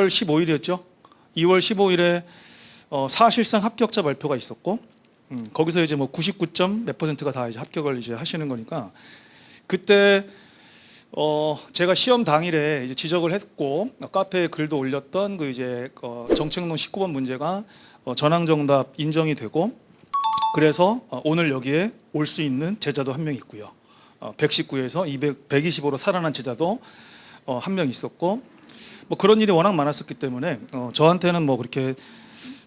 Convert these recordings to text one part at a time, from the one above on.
2월 15일이었죠. 2월 15일에 사실상 합격자 발표가 있었고, 거기서 이제 뭐 99점 몇 %가 다 이제 합격을 이제 하시는 거니까, 그때 제가 시험 당일에 이제 지적을 했고 카페에 글도 올렸던 그 이제 정책론 19번 문제가 전항정답 인정이 되고, 그래서 오늘 여기에 올 수 있는 제자도 한 명 있고요. 119에서 120으로 살아난 제자도 한 명 있었고, 뭐 그런 일이 워낙 많았었기 때문에 저한테는 뭐 그렇게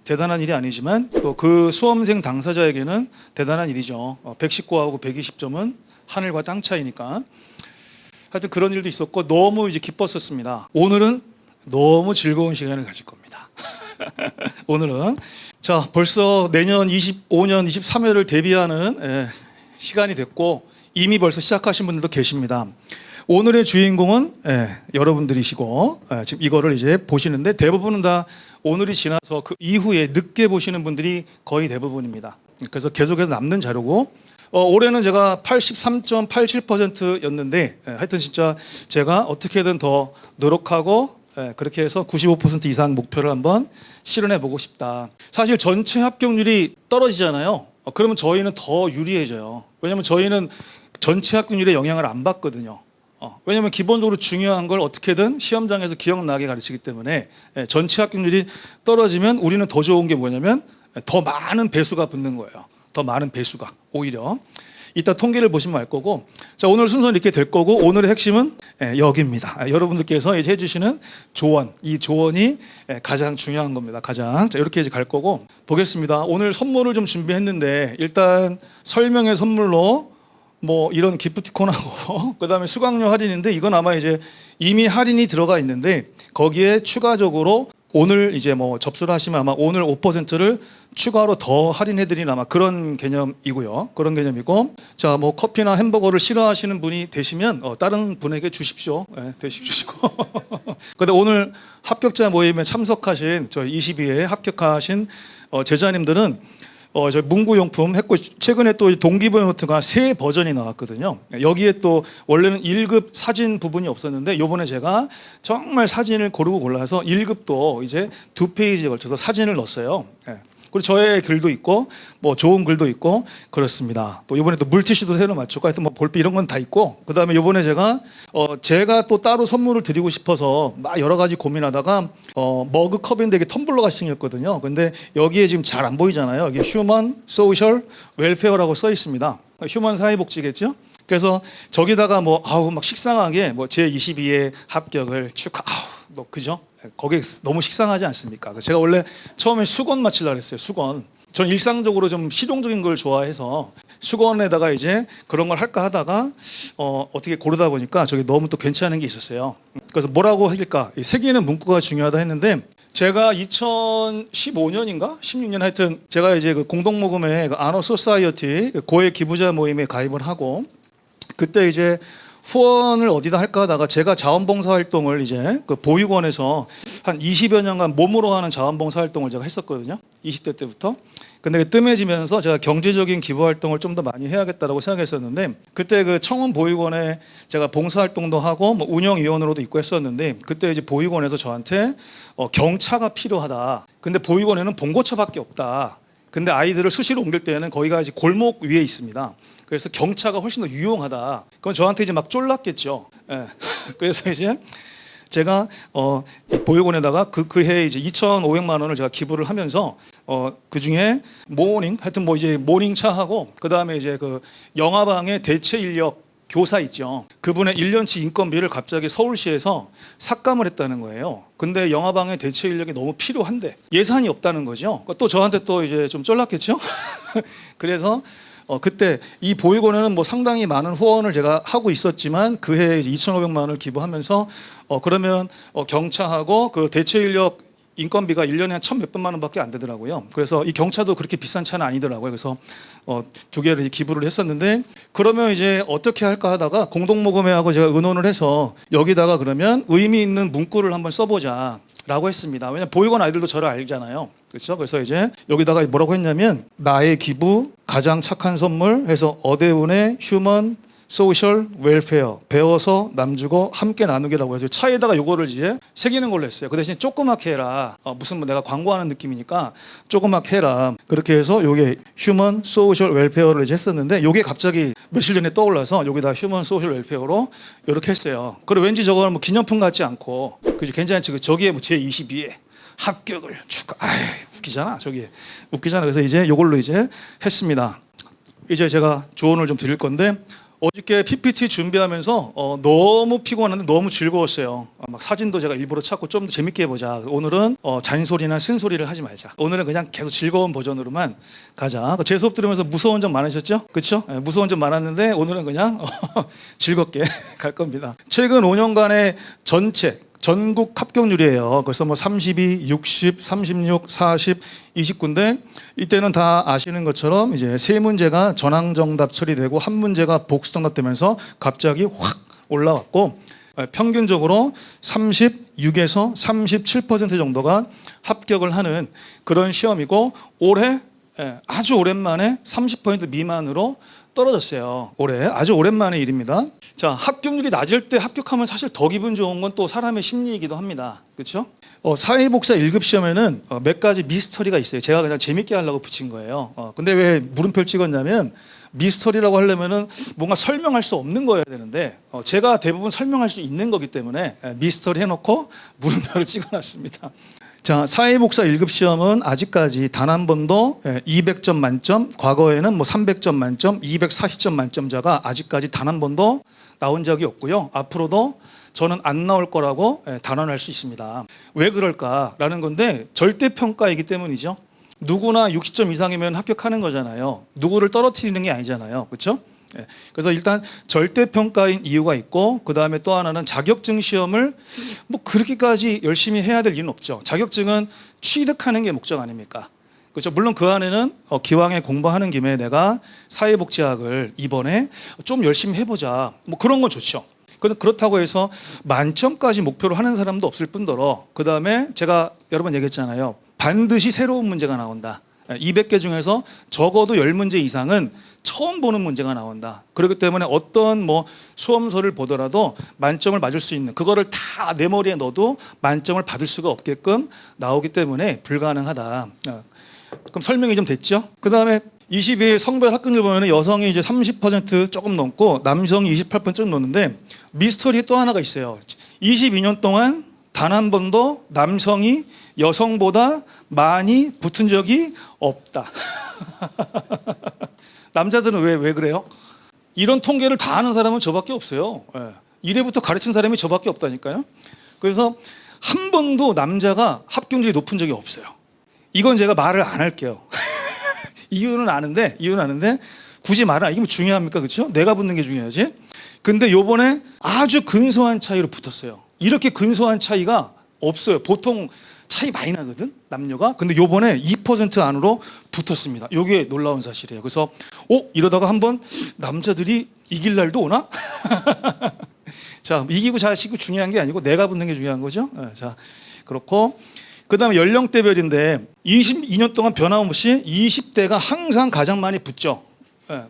대단한 일이 아니지만 또 그 수험생 당사자에게는 대단한 일이죠. 119하고 120점은 하늘과 땅 차이니까. 하여튼 그런 일도 있었고 너무 이제 기뻤었습니다. 오늘은 너무 즐거운 시간을 가질 겁니다. 오늘은 자, 벌써 내년 25년 23회를 대비하는 시간이 됐고 이미 벌써 시작하신 분들도 계십니다. 오늘의 주인공은 여러분들이시고 지금 이거를 이제 보시는데 대부분은 다 오늘이 지나서 그 이후에 늦게 보시는 분들이 거의 대부분입니다. 그래서 계속해서 남는 자료고, 올해는 제가 83.87%였는데 하여튼 진짜 제가 어떻게든 더 노력하고 그렇게 해서 95% 이상 목표를 한번 실현해 보고 싶다. 사실 전체 합격률이 떨어지잖아요. 그러면 저희는 더 유리해져요. 왜냐하면 저희는 전체 합격률에 영향을 안 받거든요. 왜냐하면 기본적으로 중요한 걸 어떻게든 시험장에서 기억나게 가르치기 때문에 전체 합격률이 떨어지면 우리는 더 좋은 게 뭐냐면 더 많은 배수가 붙는 거예요. 더 많은 배수가 오히려. 이따 통계를 보시면 알 거고, 자, 오늘 순서는 이렇게 될 거고 오늘의 핵심은 여기입니다. 여러분들께서 이제 해주시는 조언, 이 조언이 가장 중요한 겁니다. 가장. 자, 이렇게 이제 갈 거고 보겠습니다. 오늘 선물을 좀 준비했는데 일단 설명의 선물로 뭐 이런 기프티콘하고 그다음에 수강료 할인인데 이건 아마 이제 이미 할인이 들어가 있는데 거기에 추가적으로 오늘 이제 뭐 접수를 하시면 아마 오늘 5%를 추가로 더 할인해드리는 아마 그런 개념이고요. 그런 개념이고, 자, 뭐 커피나 햄버거를 싫어하시는 분이 되시면 다른 분에게 주십시오. 주시고. 근데 오늘 합격자 모임에 참석하신 저희 22회에 합격하신 제자님들은 저희 문구용품 했고 최근에 또 동기부여 노트가 새 버전이 나왔거든요. 여기에 또 원래는 1급 사진 부분이 없었는데 요번에 제가 정말 사진을 고르고 골라서 1급도 이제 2페이지에 걸쳐서 사진을 넣었어요. 그리고 저의 글도 있고 뭐 좋은 글도 있고 그렇습니다. 또 이번에 또 물티슈도 새로 맞췄고 하여튼 뭐 볼펜 이런 건 다 있고, 그다음에 이번에 제가 또 따로 선물을 드리고 싶어서 막 여러 가지 고민하다가 머그 컵인데 이게 텀블러가 생겼거든요. 근데 여기에 지금 잘 안 보이잖아요. 여기 휴먼 소셜 웰페어라고 써 있습니다. 휴먼 사회복지겠죠? 그래서 저기다가 뭐 막 식상하게 뭐 제 22회 합격을 뭐 그죠? 거기에 너무 식상하지 않습니까? 제가 원래 처음에 수건 맞추려고 했어요. 수건. 전 일상적으로 좀 실용적인 걸 좋아해서 수건에다가 이제 그런 걸 할까 하다가 어떻게 고르다 보니까 저기 너무 또 괜찮은 게 있었어요. 그래서 뭐라고 할까? 새기는 문구가 중요하다 했는데 제가 2015년인가 16년 하여튼 제가 이제 그 공동모금회 아너 소사이어티 고액 기부자 모임에 가입을 하고, 그때 이제 후원을 어디다 할까 하다가 제가 자원봉사 활동을 이제 그 보육원에서 한 20여 년간 몸으로 하는 자원봉사 활동을 제가 했었거든요. 20대 때부터. 근데 뜸해지면서 제가 경제적인 기부 활동을 좀 더 많이 해야겠다라고 생각했었는데, 그때 그 청원 보육원에 제가 봉사 활동도 하고 뭐 운영위원으로도 있고 했었는데, 그때 이제 보육원에서 저한테 경차가 필요하다. 근데 보육원에는 봉고차밖에 없다. 근데 아이들을 수시로 옮길 때는 거기가 이제 골목 위에 있습니다. 그래서 경차가 훨씬 더 유용하다. 그럼 저한테 이제 막 쫄랐겠죠. 그래서 이제 제가 보육원에다가 그해 이제 2,500만 원을 제가 기부를 하면서 그 중에 하여튼 뭐 이제 모닝차하고 그 다음에 이제 그 영화방의 대체 인력 교사 있죠. 그분의 1년치 인건비를 갑자기 서울시에서 삭감을 했다는 거예요. 근데 영화방의 대체 인력이 너무 필요한데 예산이 없다는 거죠. 또 저한테 또 이제 좀 쫄랐겠죠. 그래서 그때 이 보육원에는 뭐 상당히 많은 후원을 제가 하고 있었지만 그해 2,500만 원을 기부하면서 그러면 경차하고 그 대체 인력 인건비가 1년에 한 1,100만 원밖에 안 되더라고요. 그래서 이 경차도 그렇게 비싼 차는 아니더라고요. 그래서 두 개를 기부를 했었는데, 그러면 이제 어떻게 할까 하다가 공동모금회하고 제가 의논을 해서 여기다가 그러면 의미 있는 문구를 한번 써보자 라고 했습니다. 왜냐면 보육원 아이들도 저를 알잖아요. 그렇죠? 그래서 이제 여기다가 뭐라고 했냐면 나의 기부 가장 착한 선물 해서 어대운의 휴먼 소셜 웰페어, 배워서 남주고 함께 나누기라고 해서 차에다가 요거를 이제 새기는 걸로 했어요. 그 대신 조그맣게 해라. 무슨 뭐 내가 광고하는 느낌이니까 조그맣게 해라. 그렇게 해서 요게 휴먼 소셜 웰페어를 이제 했었는데 요게 갑자기 며칠 전에 떠올라서 여기다 휴먼 소셜 웰페어로 이렇게 했어요. 그리고 왠지 저거는 뭐 기념품 같지 않고 그지 괜찮지. 저기에 뭐 제22회 합격을 축하. 아이 웃기잖아. 저기 웃기잖아. 그래서 이제 요걸로 이제 했습니다. 이제 제가 조언을 좀 드릴 건데 어저께 PPT 준비하면서 너무 피곤한데 너무 즐거웠어요. 막 사진도 제가 일부러 찾고 좀 더 재밌게 해보자. 오늘은 잔소리나 쓴소리를 하지 말자. 오늘은 그냥 계속 즐거운 버전으로만 가자. 제 수업 들으면서 무서운 점 많으셨죠? 그렇죠? 무서운 점 많았는데 오늘은 그냥 즐겁게 갈 겁니다. 최근 5년간의 전국 합격률이에요. 그래서 뭐 32, 60, 36, 40, 29인데 이때는 다 아시는 것처럼 이제 세 문제가 전항정답 처리되고 한 문제가 복수정답 되면서 갑자기 확 올라왔고 평균적으로 36에서 37% 정도가 합격을 하는 그런 시험이고 올해 아주 오랜만에 30% 미만으로 떨어졌어요. 올해 아주 오랜만의 일입니다. 자, 합격률이 낮을 때 합격하면 사실 더 기분 좋은 건 또 사람의 심리이기도 합니다. 그렇죠? 사회복사 1급 시험에는 몇 가지 미스터리가 있어요. 제가 그냥 재밌게 하려고 붙인 거예요. 근데 왜 물음표를 찍었냐면 미스터리라고 하려면은 뭔가 설명할 수 없는 거여야 되는데 제가 대부분 설명할 수 있는 거기 때문에 미스터리 해놓고 물음표를 찍어놨습니다. 자, 사회복사 1급 시험은 아직까지 단 한 번도 200점 만점, 과거에는 뭐 300점 만점, 240점 만점자가 아직까지 단 한 번도 나온 적이 없고요. 앞으로도 저는 안 나올 거라고 단언할 수 있습니다. 왜 그럴까라는 건데 절대평가이기 때문이죠. 누구나 60점 이상이면 합격하는 거잖아요. 누구를 떨어뜨리는 게 아니잖아요. 그렇죠? 그래서 일단 절대평가인 이유가 있고 그 다음에 또 하나는 자격증 시험을 뭐 그렇게까지 열심히 해야 될 이유는 없죠. 자격증은 취득하는 게 목적 아닙니까? 그렇죠. 물론 그 안에는 기왕에 공부하는 김에 내가 사회복지학을 이번에 좀 열심히 해보자 뭐 그런 건 좋죠. 그렇다고 해서 만점까지 목표로 하는 사람도 없을 뿐더러 그 다음에 제가 여러 번 얘기했잖아요. 반드시 새로운 문제가 나온다. 200개 중에서 적어도 10문제 이상은 처음 보는 문제가 나온다. 그렇기 때문에 어떤 뭐 수험서를 보더라도 만점을 맞을 수 있는 그거를 다 내 머리에 넣어도 만점을 받을 수가 없게끔 나오기 때문에 불가능하다. 그럼 설명이 좀 됐죠? 그 다음에 22일 성별 합격률 보면 여성이 이제 30% 조금 넘고 남성이 28%좀 넘는데 미스터리 또 하나가 있어요. 22년 동안 단 한 번도 남성이 여성보다 많이 붙은 적이 없다. 남자들은 왜 그래요? 이런 통계를 다 아는 사람은 저밖에 없어요. 이래부터 가르친 사람이 저밖에 없다니까요. 그래서 한 번도 남자가 합격률이 높은 적이 없어요. 이건 제가 말을 안 할게요. 이유는 아는데 굳이 말을 이게 뭐 중요합니까? 그렇죠? 내가 붙는 게 중요하지. 근데 요번에 아주 근소한 차이로 붙었어요. 이렇게 근소한 차이가 없어요. 보통 차이 많이 나거든 남녀가. 근데 요번에 2% 안으로 붙었습니다. 이게 놀라운 사실이에요. 그래서 이러다가 한번 남자들이 이길 날도 오나? 자, 이기고 자시고 중요한 게 아니고 내가 붙는 게 중요한 거죠. 자, 그렇고 그 다음에 연령대별인데 22년 동안 변함없이 20대가 항상 가장 많이 붙죠.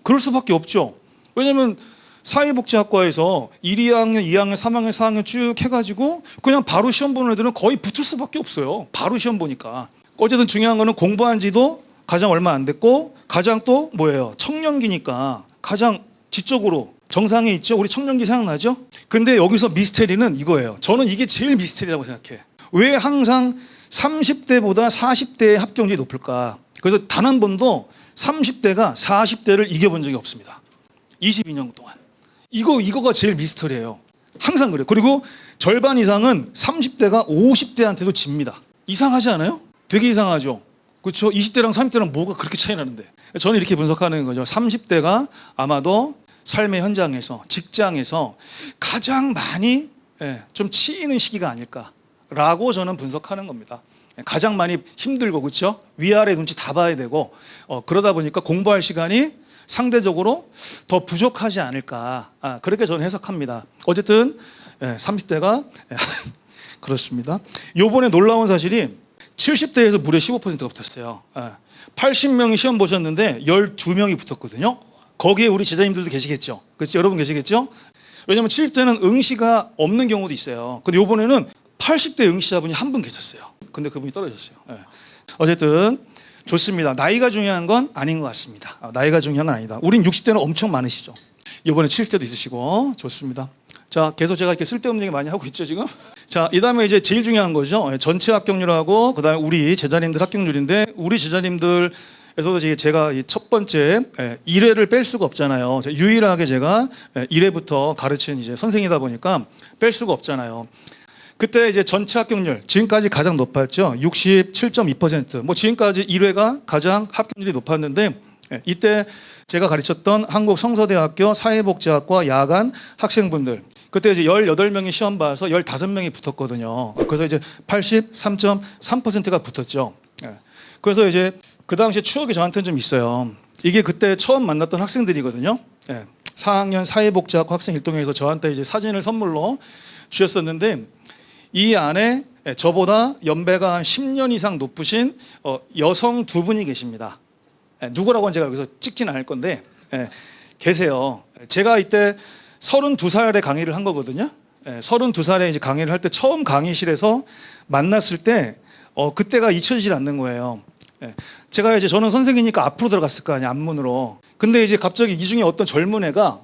그럴 수밖에 없죠. 왜냐면 사회복지학과에서 1, 2학년, 2학년, 3학년, 4학년 쭉 해가지고 그냥 바로 시험 보는 애들은 거의 붙을 수밖에 없어요. 바로 시험 보니까. 어쨌든 중요한 거는 공부한 지도 가장 얼마 안 됐고 가장 또 뭐예요? 청년기니까 가장 지적으로 정상에 있죠. 우리 청년기 생각나죠? 근데 여기서 미스테리는 이거예요. 저는 이게 제일 미스테리라고 생각해. 왜 항상 30대보다 40대의 합격률이 높을까? 그래서 단 한 번도 30대가 40대를 이겨본 적이 없습니다. 22년 동안. 이거가 제일 미스터리예요. 항상 그래요. 그리고 절반 이상은 30대가 50대한테도 집니다. 이상하지 않아요? 되게 이상하죠. 그렇죠? 20대랑 30대랑 뭐가 그렇게 차이 나는데. 저는 이렇게 분석하는 거죠. 30대가 아마도 삶의 현장에서 직장에서 가장 많이 좀 치이는 시기가 아닐까라고 저는 분석하는 겁니다. 가장 많이 힘들고 그렇죠? 위아래 눈치 다 봐야 되고 그러다 보니까 공부할 시간이 상대적으로 더 부족하지 않을까 그렇게 저는 해석합니다. 어쨌든 30대가 그렇습니다. 요번에 놀라운 사실이 70대에서 무려 15%가 붙었어요. 80명이 시험 보셨는데 12명이 붙었거든요. 거기에 우리 제자님들도 계시겠죠. 그렇죠? 여러분 계시겠죠? 왜냐하면 70대는 응시가 없는 경우도 있어요. 근데 이번에는 80대 응시자분이 한 분 계셨어요. 근데 그분이 떨어졌어요. 예. 어쨌든 좋습니다. 나이가 중요한 건 아닌 것 같습니다. 나이가 중요한 건 아니다. 우린 60대는 엄청 많으시죠. 이번에 70대도 있으시고 좋습니다. 자, 계속 제가 이렇게 쓸데없는 얘기 많이 하고 있죠 지금. 자, 이 다음에 이제 제일 중요한 거죠. 전체 합격률하고 그 다음에 우리 제자님들 합격률인데, 우리 제자님들에서도 제가 이 첫 번째 1회를 뺄 수가 없잖아요. 유일하게 제가 1회부터 가르치는 이제 선생이다 보니까 뺄 수가 없잖아요. 그때 이제 전체 합격률 지금까지 가장 높았죠. 67.2%. 뭐 지금까지 1회가 가장 합격률이 높았는데, 이때 제가 가르쳤던 한국성서대학교 사회복지학과 야간 학생분들, 그때 이제 18명이 시험 봐서 15명이 붙었거든요. 그래서 이제 83.3%가 붙었죠. 그래서 이제 그 당시에 추억이 저한테는 좀 있어요. 이게 그때 처음 만났던 학생들이거든요. 4학년 사회복지학과 학생 일동회에서 저한테 이제 사진을 선물로 주셨었는데, 이 안에 저보다 연배가 한 10년 이상 높으신 여성 두 분이 계십니다. 누구라고는 제가 여기서 찍지는 않을 건데 계세요. 제가 이때 32살에 강의를 한 거거든요. 32살에 이제 강의를 할 때 처음 강의실에서 만났을 때 그때가 잊혀지질 않는 거예요. 제가 이제 저는 선생이니까 앞으로 들어갔을 거 아니야, 앞문으로. 근데 이제 갑자기 이 중에 어떤 젊은 애가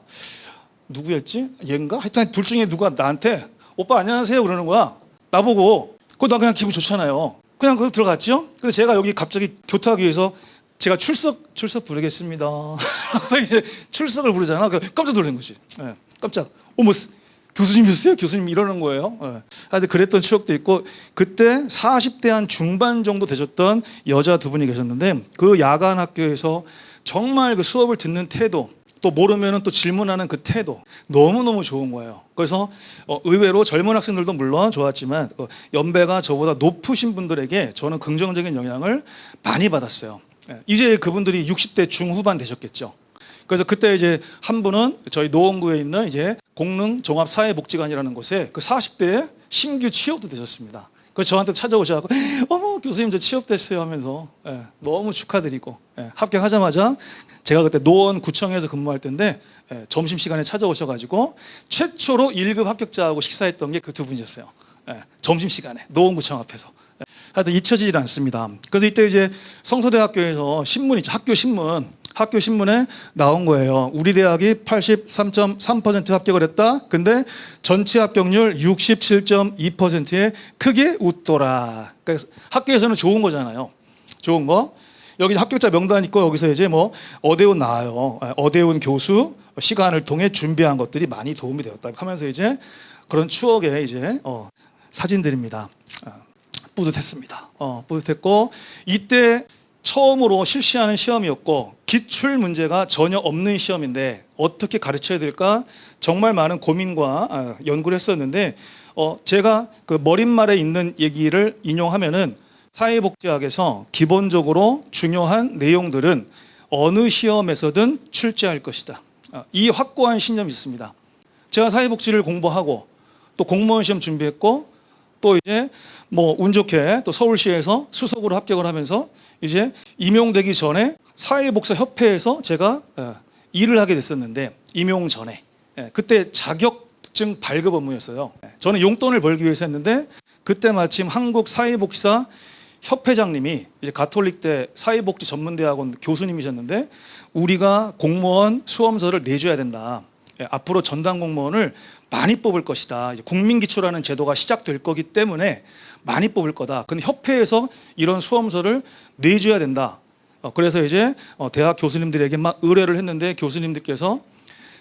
누구였지? 얘인가? 하여튼 둘 중에 누가 나한테 오빠 안녕하세요 그러는 거야. 나보고. 그거 나 그냥 기분 좋잖아요. 그냥 거기서 들어갔죠. 근데 제가 여기 갑자기 교탁위에서 제가 출석 부르겠습니다. 그래서 이제 출석을 부르잖아. 깜짝 놀란 거지. 깜짝. 어머, 교수님이었어요? 교수님 이러는 거예요. 하여튼 그랬던 추억도 있고, 그때 40대 한 중반 정도 되셨던 여자 두 분이 계셨는데, 그 야간 학교에서 정말 그 수업을 듣는 태도, 또 모르면은 또 질문하는 그 태도 너무너무 좋은 거예요. 그래서 의외로 젊은 학생들도 물론 좋았지만 연배가 저보다 높으신 분들에게 저는 긍정적인 영향을 많이 받았어요. 이제 그분들이 60대 중후반 되셨겠죠. 그래서 그때 이제 한 분은 저희 노원구에 있는 이제 공릉 종합사회복지관이라는 곳에 그 40대에 신규 취업도 되셨습니다. 그래서 저한테 찾아오셔서 어머 교수님 저 취업됐어요 하면서 너무 축하드리고, 합격하자마자 제가 그때 노원구청에서 근무할 때인데 점심시간에 찾아오셔가지고 최초로 1급 합격자하고 식사했던 게 그 두 분이었어요. 점심시간에 노원구청 앞에서. 하여튼 잊혀지질 않습니다. 그래서 이때 이제 성서대학교에서 신문이 학교 신문에 나온 거예요. 우리 대학이 83.3% 합격을 했다. 근데 전체 합격률 67.2%에 크게 웃더라. 그러니까 학교에서는 좋은 거잖아요. 좋은 거. 여기 합격자 명단 있고 여기서 이제 뭐 어대운 나와요. 어대운 교수 시간을 통해 준비한 것들이 많이 도움이 되었다 하면서 이제 그런 추억의 이제 사진들입니다. 뿌듯했습니다. 뿌듯했고, 이때 처음으로 실시하는 시험이었고 기출 문제가 전혀 없는 시험인데 어떻게 가르쳐야 될까 정말 많은 고민과 연구를 했었는데, 제가 그 머릿말에 있는 얘기를 인용하면은 사회복지학에서 기본적으로 중요한 내용들은 어느 시험에서든 출제할 것이다. 이 확고한 신념이 있습니다. 제가 사회복지를 공부하고 또 공무원 시험 준비했고, 또 이제 뭐 운 좋게 또 서울시에서 수석으로 합격을 하면서 이제 임용되기 전에 사회복지협회에서 제가 일을 하게 됐었는데, 임용 전에 그때 자격증 발급 업무였어요. 저는 용돈을 벌기 위해서 했는데, 그때 마침 한국 사회복지사 협회장님이 이제 가톨릭대 사회복지 전문대학원 교수님이셨는데, 우리가 공무원 수험서를 내줘야 된다. 앞으로 전담 공무원을 많이 뽑을 것이다. 이제 국민기초라는 제도가 시작될 거기 때문에 많이 뽑을 거다. 근데 협회에서 이런 수험서를 내줘야 된다. 그래서 이제 대학 교수님들에게 막 의뢰를 했는데, 교수님들께서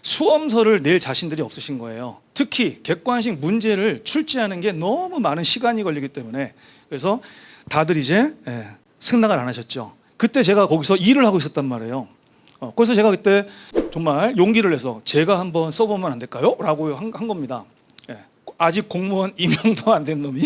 수험서를 낼 자신들이 없으신 거예요. 특히 객관식 문제를 출제하는 게 너무 많은 시간이 걸리기 때문에. 그래서 다들 이제 승낙을 안 하셨죠. 그때 제가 거기서 일을 하고 있었단 말이에요. 그래서 제가 그때 정말 용기를 내서 제가 한번 써보면 안 될까요? 라고 한 겁니다. 아직 공무원 임용도 안 된 놈이.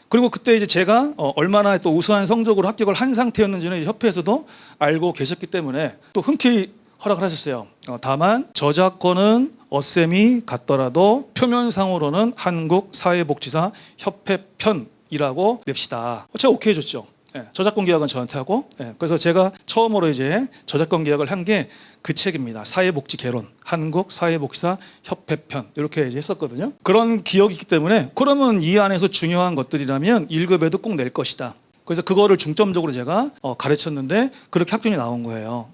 그리고 그때 이제 제가 얼마나 또 우수한 성적으로 합격을 한 상태였는지는 협회에서도 알고 계셨기 때문에 또 흔쾌히 허락을 하셨어요. 다만 저작권은 어셈이 같더라도 표면상으로는 한국사회복지사 협회 편이라고 냅시다. 제가 오케이 해줬죠. 저작권 계약은 저한테 하고, 그래서 제가 처음으로 이제 저작권 계약을 한 게 그 책입니다. 사회복지 개론, 한국 사회복지사 협회편 이렇게 이제 했었거든요. 그런 기억이 있기 때문에 그러면 이 안에서 중요한 것들이라면 1급에도 꼭 낼 것이다. 그래서 그거를 중점적으로 제가 가르쳤는데 그렇게 합격이 나온 거예요.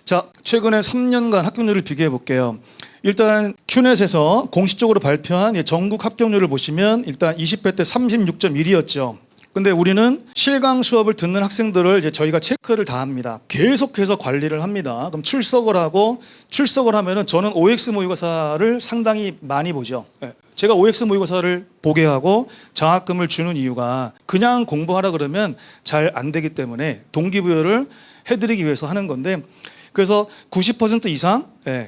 자, 최근에 3년간 합격률을 비교해 볼게요. 일단 큐넷에서 공식적으로 발표한 전국 합격률을 보시면 일단 20회 때 36.1이었죠. 근데 우리는 실강 수업을 듣는 학생들을 이제 저희가 체크를 다 합니다. 계속해서 관리를 합니다. 그럼 출석을 하면은 저는 OX 모의고사를 상당히 많이 보죠. 제가 OX 모의고사를 보게 하고 장학금을 주는 이유가 그냥 공부하라 그러면 잘 안 되기 때문에 동기부여를 해드리기 위해서 하는 건데, 그래서 90% 이상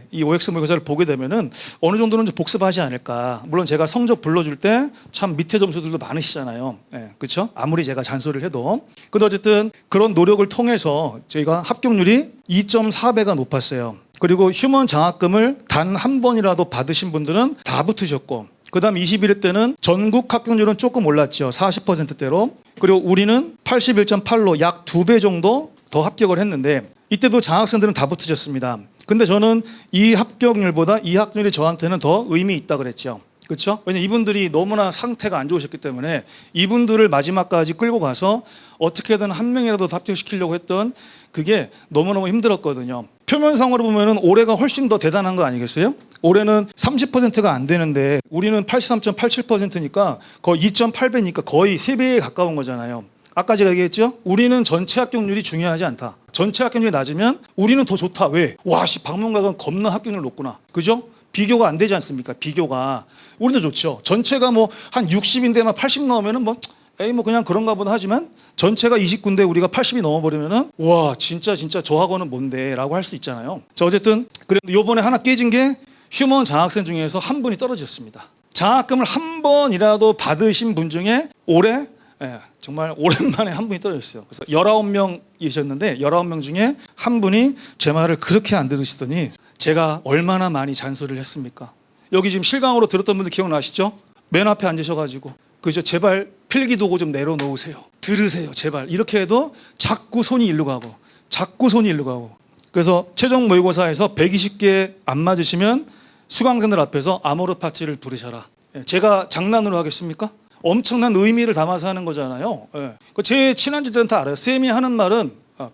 이 OX 모의고사를 보게 되면은 어느 정도는 복습하지 않을까. 물론 제가 성적 불러줄 때 참 밑에 점수들도 많으시잖아요. 그렇죠? 아무리 제가 잔소리를 해도. 근데 어쨌든 그런 노력을 통해서 저희가 합격률이 2.4배가 높았어요. 그리고 휴먼 장학금을 단 한 번이라도 받으신 분들은 다 붙으셨고, 그 다음 21회 때는 전국 합격률은 조금 올랐죠. 40%대로. 그리고 우리는 81.8로 약 2배 정도 더 합격을 했는데, 이때도 장학생들은 다 붙으셨습니다. 근데 저는 이 합격률보다 이 학년이 저한테는 더 의미 있다 그랬죠. 그렇죠? 왜냐면 이분들이 너무나 상태가 안 좋으셨기 때문에 이분들을 마지막까지 끌고 가서 어떻게든 한 명이라도 더 합격시키려고 했던 그게 너무너무 힘들었거든요. 표면상으로 보면은 올해가 훨씬 더 대단한 거 아니겠어요? 올해는 30%가 안 되는데 우리는 83.87%니까 거의 2.8배니까 거의 3배에 가까운 거잖아요. 아까 제가 얘기했죠? 우리는 전체 합격률이 중요하지 않다. 전체 합격률이 낮으면 우리는 더 좋다. 왜? 와, 방문가가 겁나 합격률 높구나. 그죠? 비교가 안 되지 않습니까? 비교가. 우리도 좋죠. 전체가 뭐 한 60인데 막 80 나오면은 뭐 그냥 그런가 보다 하지만 전체가 29인데 우리가 80이 넘어버리면은 와, 진짜 저 학원은 뭔데? 라고 할 수 있잖아요. 자, 어쨌든 그래도 요번에 하나 깨진 게 휴먼 장학생 중에서 한 분이 떨어졌습니다. 장학금을 한 번이라도 받으신 분 중에 올해 정말 오랜만에 한 분이 떨어졌어요. 그래서 19명이셨는데 19명 중에 한 분이 제 말을 그렇게 안 들으시더니 제가 얼마나 많이 잔소리를 했습니까? 여기 지금 실강으로 들었던 분들 기억나시죠? 맨 앞에 앉으셔가지고 그죠? 제발 필기도구 좀 내려놓으세요. 들으세요. 제발. 이렇게 해도 자꾸 손이 일로 가고 그래서 최종 모의고사에서 120개 안 맞으시면 수강생들 앞에서 아모르 파티를 부르셔라. 제가 장난으로 하겠습니까? 엄청난 의미를 담아서 하는 거잖아요. 제 친한 지들은 다 알아요. 쌤이 하는 말은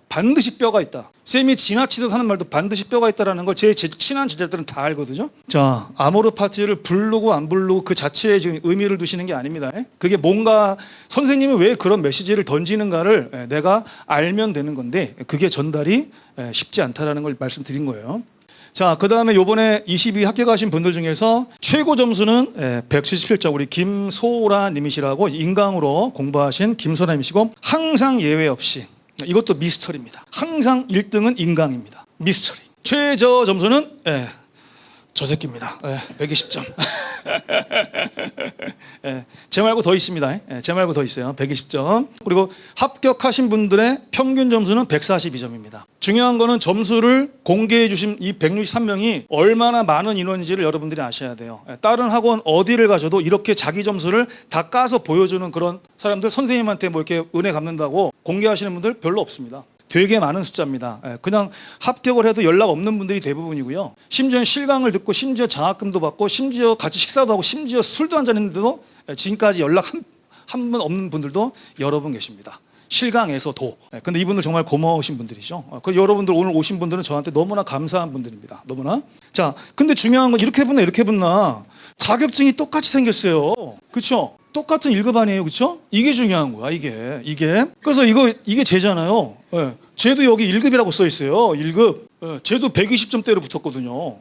반드시 뼈가 있다. 쌤이 지나치듯 하는 말도 반드시 뼈가 있다는 걸 제 친한 지들은 다 알거든요. 자, 아모르 파티를 부르고 안 부르고 그 자체에 지금 의미를 두시는 게 아닙니다. 그게 뭔가 선생님이 왜 그런 메시지를 던지는가를 내가 알면 되는 건데 그게 전달이 쉽지 않다라는 걸 말씀드린 거예요. 자, 그 다음에 요번에 22 합격하신 분들 중에서 최고 점수는 177점 우리 김소라 님이시라고 인강으로 공부하신 김소라 님이시고 항상 예외 없이 이것도 미스터리입니다. 항상 1등은 인강입니다. 미스터리. 최저 점수는 저 새끼입니다. 120점. 제 말고 더 있습니다. 제 말고 더 있어요. 120점. 그리고 합격하신 분들의 평균 점수는 142점입니다. 중요한 거는 점수를 공개해 주신 이 163명이 얼마나 많은 인원인지를 여러분들이 아셔야 돼요. 다른 학원 어디를 가셔도 이렇게 자기 점수를 다 까서 보여주는 그런 사람들 선생님한테 뭐 이렇게 은혜 갚는다고 공개하시는 분들 별로 없습니다. 되게 많은 숫자입니다. 그냥 합격을 해도 연락 없는 분들이 대부분이고요. 심지어 실강을 듣고 심지어 장학금도 받고 심지어 같이 식사도 하고 심지어 술도 한잔 했는데도 지금까지 연락 한 번 없는 분들도 여러 분 계십니다. 실강에서도. 근데 이분들 정말 고마우신 분들이죠. 여러분들 오늘 오신 분들은 저한테 너무나 감사한 분들입니다. 너무나. 자, 근데 중요한 건 이렇게 붙나 이렇게 붙나 자격증이 똑같이 생겼어요. 그렇죠? 똑같은 1급 아니에요, 그렇죠? 이게 중요한 거야, 이게. 그래서 이게 쟤잖아요. 쟤도 여기 1급이라고 써 있어요. 1급. 쟤도 120점대로 붙었거든요.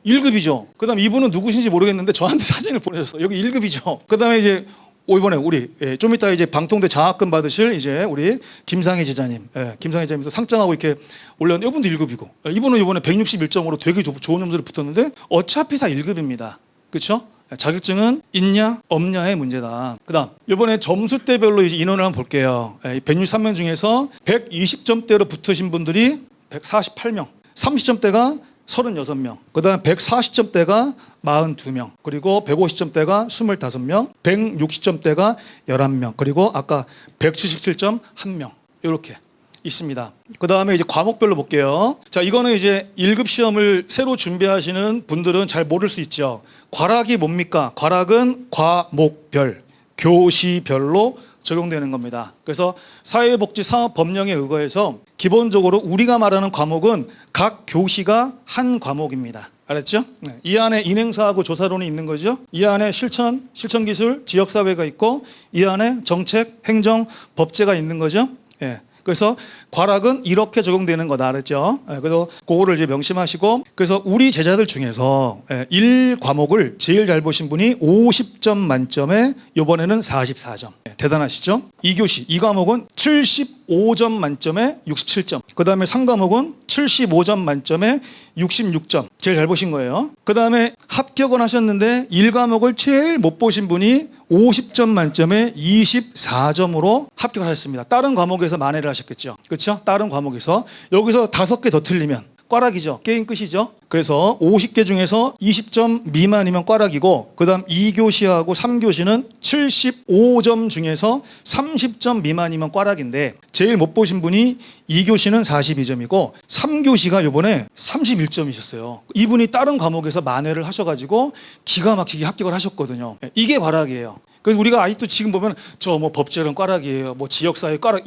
1급이죠. 그다음 이분은 누구신지 모르겠는데 저한테 사진을 보내셨어요. 여기 1급이죠. 그다음에 이제 이번에 우리 좀 이따 이제 방통대 장학금 받으실 이제 우리 김상희 제자님, 김상희 제자님도 상장하고 이렇게 올렸는데 이분도 1급이고, 이분은 이번에 161점으로 되게 좋은 점수를 붙었는데 어차피 다 1급입니다. 그렇죠? 자격증은 있냐 없냐의 문제다. 그다음 이번에 점수대별로 이제 인원을 한번 볼게요. 163명 중에서 120점대로 붙으신 분들이 148명, 30점대가 36명, 그다음 140점대가 42명, 그리고 150점대가 25명, 160점대가 11명, 그리고 아까 177점 1명. 이렇게 있습니다. 그 다음에 이제 과목별로 볼게요. 자, 이거는 이제 1급 시험을 새로 준비하시는 분들은 잘 모를 수 있죠. 과락이 뭡니까? 과락은 과목별, 교시별로 적용되는 겁니다. 그래서 사회복지사업법령에 의거해서 기본적으로 우리가 말하는 과목은 각 교시가 한 과목입니다. 알았죠? 네. 이 안에 인행사하고 조사론이 있는 거죠. 이 안에 실천기술, 지역사회가 있고 이 안에 정책, 행정, 법제가 있는 거죠. 예. 그래서 과락은 이렇게 적용되는 거다 알았죠? 그래서 그거를 이제 명심하시고, 그래서 우리 제자들 중에서 1과목을 제일 잘 보신 분이 50점 만점에 이번에는 44점. 대단하시죠? 2교시 2과목은 75점 만점에 67점. 그 다음에 3과목은 75점 만점에 66점. 제일 잘 보신 거예요. 그 다음에 합격은 하셨는데 1과목을 제일 못 보신 분이 50점 만점에 24점으로 합격하셨습니다. 다른 과목에서 만회를 하셨겠죠. 그렇죠? 다른 과목에서 여기서 5개 더 틀리면 꽈락이죠. 게임 끝이죠. 그래서 50개 중에서 20점 미만이면 꽈락이고, 그 다음 2교시하고 3교시는 75점 중에서 30점 미만이면 꽈락인데, 제일 못 보신 분이 2교시는 42점이고 3교시가 이번에 31점이셨어요. 이분이 다른 과목에서 만회를 하셔가지고 기가 막히게 합격을 하셨거든요. 이게 꽈락이에요. 그래서 우리가 아직도 지금 보면 저 뭐 법제는 꽈락이에요, 뭐 지역사회 꽈락,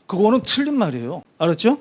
그거는 틀린 말이에요. 알았죠?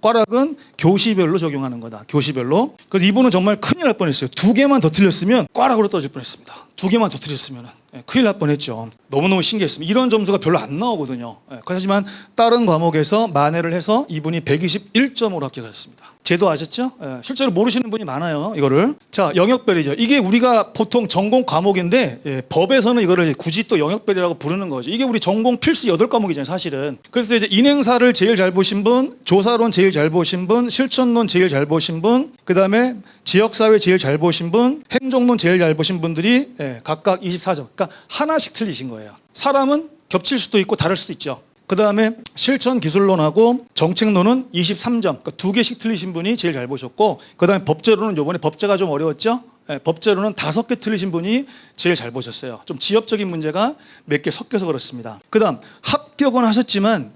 꽈락은 교시별로 적용하는 거다. 교시별로. 그래서 이분은 정말 큰일 날 뻔했어요. 2개만 더 틀렸으면 꽈락으로 떨어질 뻔했습니다. 2개만 더 틀렸으면 큰일 날 뻔했죠. 너무너무 신기했습니다. 이런 점수가 별로 안 나오거든요. 하지만 다른 과목에서 만회를 해서 이분이 121점으로 합격하셨습니다. 제도 아셨죠? 실제로 모르시는 분이 많아요. 이거를. 자, 영역별이죠. 이게 우리가 보통 전공 과목인데 법에서는 이거를 굳이 또 영역별이라고 부르는 거죠. 이게 우리 전공 필수 8과목이잖아요, 사실은. 그래서 이제 인행사를 제일 잘 보신 분, 조사론 제일 잘 보신 분, 실천론 제일 잘 보신 분, 그 다음에 지역사회 제일 잘 보신 분, 행정론 제일 잘 보신 분들이 각각 24점. 그러니까 하나씩 틀리신 거예요. 사람은 겹칠 수도 있고 다를 수도 있죠. 그 다음에 실천기술론하고 정책론은 23점. 그러니까 2개씩 틀리신 분이 제일 잘 보셨고, 그 다음에 법제론은 이번에 법제가 좀 어려웠죠. 법제론은 5개 틀리신 분이 제일 잘 보셨어요. 좀 지엽적인 문제가 몇 개 섞여서 그렇습니다. 그 다음 합격은 하셨지만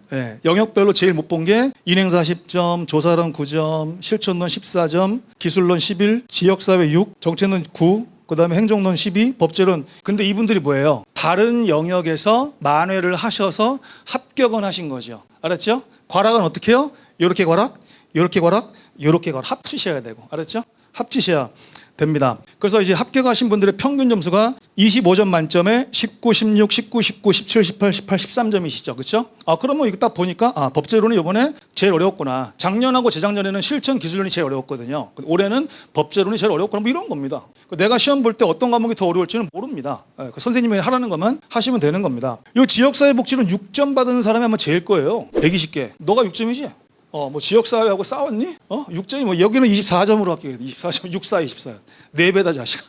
영역별로 제일 못 본 게 인행사 10점, 조사론 9점, 실천론 14점, 기술론 11, 지역사회 6, 정책론 9, 그 다음에 행정론 12, 법제론. 근데 이분들이 뭐예요? 다른 영역에서 만회를 하셔서 합격은 하신 거죠. 알았죠? 과락은 어떻게 해요? 요렇게 과락, 요렇게 과락, 요렇게 과락. 합치셔야 되고. 알았죠? 합치셔야 됩니다. 그래서 이제 합격하신 분들의 평균 점수가 25점 만점에 19, 16, 19, 19, 17, 18, 18, 13점이시죠. 그렇죠? 그러면 이거 딱 보니까 법제론이 이번에 제일 어려웠구나. 작년하고 재작년에는 실천 기술론이 제일 어려웠거든요. 올해는 법제론이 제일 어려웠구나. 뭐 이런 겁니다. 내가 시험 볼 때 어떤 과목이 더 어려울지는 모릅니다. 선생님이 하라는 것만 하시면 되는 겁니다. 이 지역사회복지론 6점 받은 사람이 아마 제일 거예요. 120개. 너가 6점이지? 뭐 지역사회하고 싸웠니? 6점이 뭐 여기는 24점으로 합격해. 24점, 64, 24. 4배다 자식아.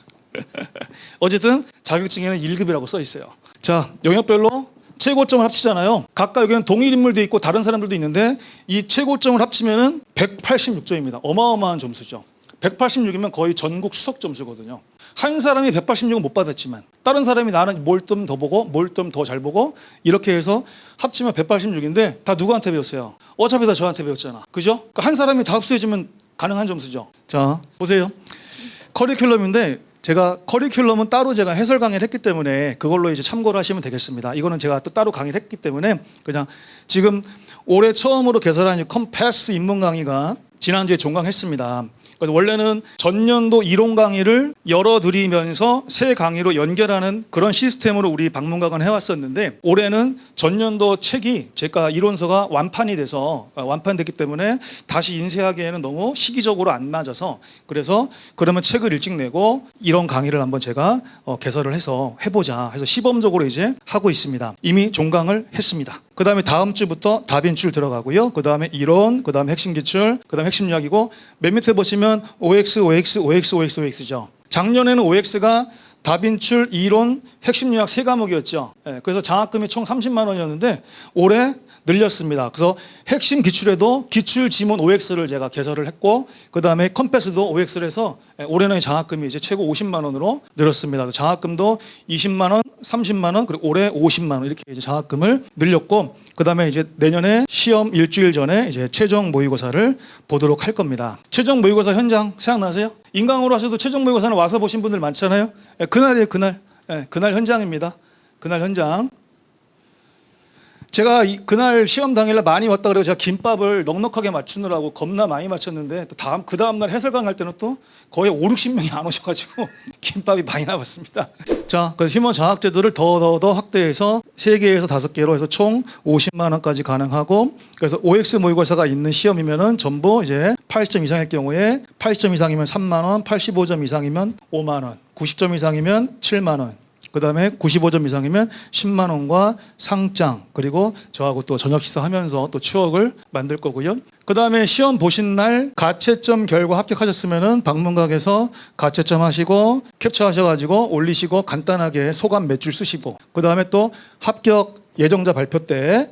어쨌든 자격증에는 1급이라고 써 있어요. 자, 영역별로 최고점을 합치잖아요. 각각 여기는 동일 인물도 있고 다른 사람들도 있는데 이 최고점을 합치면은 186점입니다. 어마어마한 점수죠. 186이면 거의 전국 수석 점수거든요. 한 사람이 186은 못 받았지만 다른 사람이 나는 뭘 좀 더 보고 뭘 좀 더 잘 보고 이렇게 해서 합치면 186인데 다 누구한테 배웠어요? 어차피 다 저한테 배웠잖아. 그죠? 그러니까 한 사람이 다 흡수해주면 가능한 점수죠. 자, 보세요. 커리큘럼인데 제가 커리큘럼은 따로 제가 해설 강의를 했기 때문에 그걸로 이제 참고를 하시면 되겠습니다. 이거는 제가 또 따로 강의를 했기 때문에 그냥 지금 올해 처음으로 개설한 컴패스 입문 강의가 지난주에 종강했습니다. 그래서 원래는 전년도 이론 강의를 열어드리면서 새 강의로 연결하는 그런 시스템으로 우리 박문각은 해왔었는데 올해는 전년도 책이 제가 이론서가 완판이 돼서 완판됐기 때문에 다시 인쇄하기에는 너무 시기적으로 안 맞아서 그래서 그러면 책을 일찍 내고 이런 강의를 한번 제가 개설을 해서 해보자 해서 시범적으로 이제 하고 있습니다. 이미 종강을 했습니다. 그 다음에 다음 주부터 다빈출 들어가고요. 그 다음에 이론, 그 다음에 핵심 기출, 그 다음에 핵심 요약이고 맨 밑에 보시면 OX, OX, OX, OX, OX죠. 작년에는 OX가 다빈출, 이론, 핵심 요약 3과목이었죠. 그래서 장학금이 총 30만 원이었는데 올해 늘렸습니다. 그래서 핵심 기출에도 기출 지문 OX를 제가 개설을 했고 그 다음에 컴패스도 OX를 해서 올해는 장학금이 이제 최고 50만 원으로 늘었습니다. 장학금도 20만 원, 30만 원, 그리고 올해 50만 원 이렇게 이제 장학금을 늘렸고, 그다음에 이제 내년에 시험 일주일 전에 이제 최종 모의고사를 보도록 할 겁니다. 최종 모의고사 현장 생각나세요? 인강으로 하셔도 최종 모의고사는 와서 보신 분들 많잖아요. 그날이에요, 그날. 그날 현장입니다. 그날 현장. 제가 그날 시험 당일날 많이 왔다 그래서 제가 김밥을 넉넉하게 맞추느라고 겁나 많이 맞췄는데, 또 그 다음 날 해설강 할 때는 또 거의 5, 60명이 안 오셔가지고 김밥이 많이 남았습니다. 자, 그래서 휴먼 장학제도를 더 확대해서 3개에서 5개로 해서 총 50만 원까지 가능하고, 그래서 OX 모의고사가 있는 시험이면은 전부 이제 80점 이상일 경우에 80점 이상이면 3만 원, 85점 이상이면 5만 원, 90점 이상이면 7만 원. 그 다음에 95점 이상이면 10만 원과 상장, 그리고 저하고 또 저녁 식사하면서 또 추억을 만들 거고요. 그 다음에 시험 보신 날 가채점 결과 합격하셨으면은 방문각에서 가채점 하시고 캡처하셔가지고 올리시고 간단하게 소감 몇 줄 쓰시고, 그 다음에 또 합격 예정자 발표 때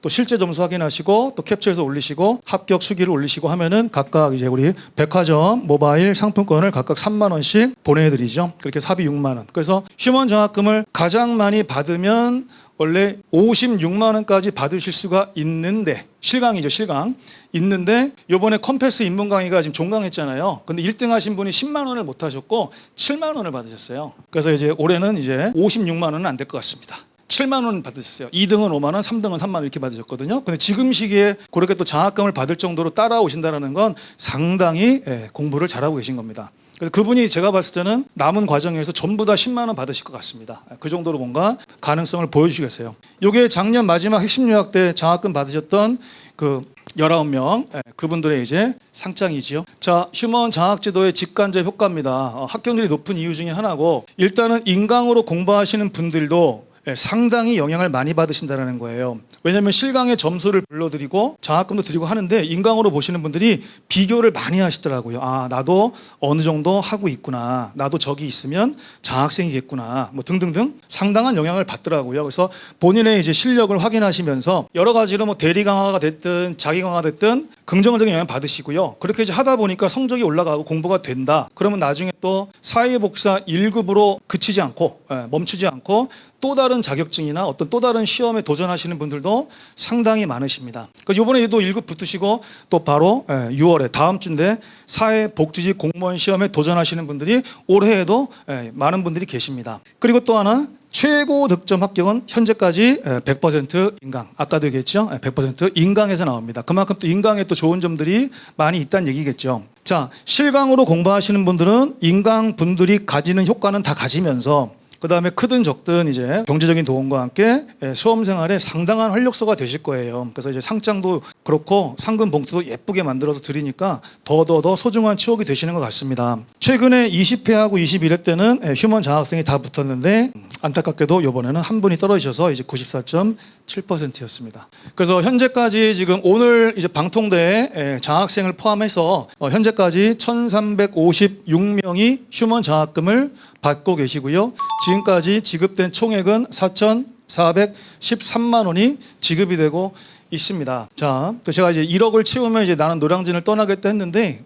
또 실제 점수 확인하시고 또 캡처해서 올리시고 합격 수기를 올리시고 하면은 각각 이제 우리 백화점 모바일 상품권을 각각 3만 원씩 보내드리죠. 그렇게 해서 합이 6만 원. 그래서 휴먼 장학금을 가장 많이 받으면 원래 56만 원까지 받으실 수가 있는데, 실강이죠, 실강. 있는데 요번에 컴패스 입문 강의가 지금 종강했잖아요. 근데 1등 하신 분이 10만 원을 못 하셨고 7만 원을 받으셨어요. 그래서 이제 올해는 이제 56만 원은 안 될 것 같습니다. 7만 원 받으셨어요. 2등은 5만 원, 3등은 3만 원 이렇게 받으셨거든요. 근데 지금 시기에 그렇게 또 장학금을 받을 정도로 따라오신다는 건 상당히 공부를 잘하고 계신 겁니다. 그래서 그분이 제가 봤을 때는 남은 과정에서 전부 다 10만 원 받으실 것 같습니다. 그 정도로 뭔가 가능성을 보여주시겠어요. 이게 작년 마지막 핵심 요약 때 장학금 받으셨던 그 19명 그분들의 이제 상장이지요. 자, 휴먼 장학제도의 직간접 효과입니다. 합격률이 높은 이유 중에 하나고, 일단은 인강으로 공부하시는 분들도 상당히 영향을 많이 받으신다는 거예요. 왜냐하면 실강의 점수를 불러드리고 장학금도 드리고 하는데 인강으로 보시는 분들이 비교를 많이 하시더라고요. 아, 나도 어느 정도 하고 있구나, 나도 저기 있으면 장학생이겠구나, 뭐 등등등 상당한 영향을 받더라고요. 그래서 본인의 이제 실력을 확인하시면서 여러 가지로 뭐 대리 강화가 됐든 자기 강화가 됐든 긍정적인 영향을 받으시고요. 그렇게 이제 하다 보니까 성적이 올라가고 공부가 된다. 그러면 나중에 또 사회복사 1급으로 그치지 않고 멈추지 않고 또 다른 자격증이나 어떤 또 다른 시험에 도전하시는 분들도 상당히 많으십니다. 그래서 이번에 또 1급 붙으시고 또 바로 6월에 다음 주인데 사회복지직 공무원 시험에 도전하시는 분들이 올해에도 많은 분들이 계십니다. 그리고 또 하나, 최고 득점 합격은 현재까지 100% 인강, 아까도 얘기했죠. 100% 인강에서 나옵니다. 그만큼 또 인강에 또 좋은 점들이 많이 있다는 얘기겠죠. 자, 실강으로 공부하시는 분들은 인강 분들이 가지는 효과는 다 가지면서 그 다음에 크든 적든 이제 경제적인 도움과 함께 수험 생활에 상당한 활력소가 되실 거예요. 그래서 이제 상장도 그렇고 상금 봉투도 예쁘게 만들어서 드리니까 더 소중한 추억이 되시는 것 같습니다. 최근에 20회하고 21회 때는 휴먼 장학생이 다 붙었는데 안타깝게도 이번에는 한 분이 떨어지셔서 이제 94.7%였습니다. 그래서 현재까지 지금 오늘 이제 방통대에 장학생을 포함해서 현재까지 1,356명이 휴먼 장학금을 받고 계시고요. 지금까지 지급된 총액은 4,413만 원이 지급이 되고 있습니다. 자, 제가 이제 1억을 채우면 이제 나는 노량진을 떠나겠다 했는데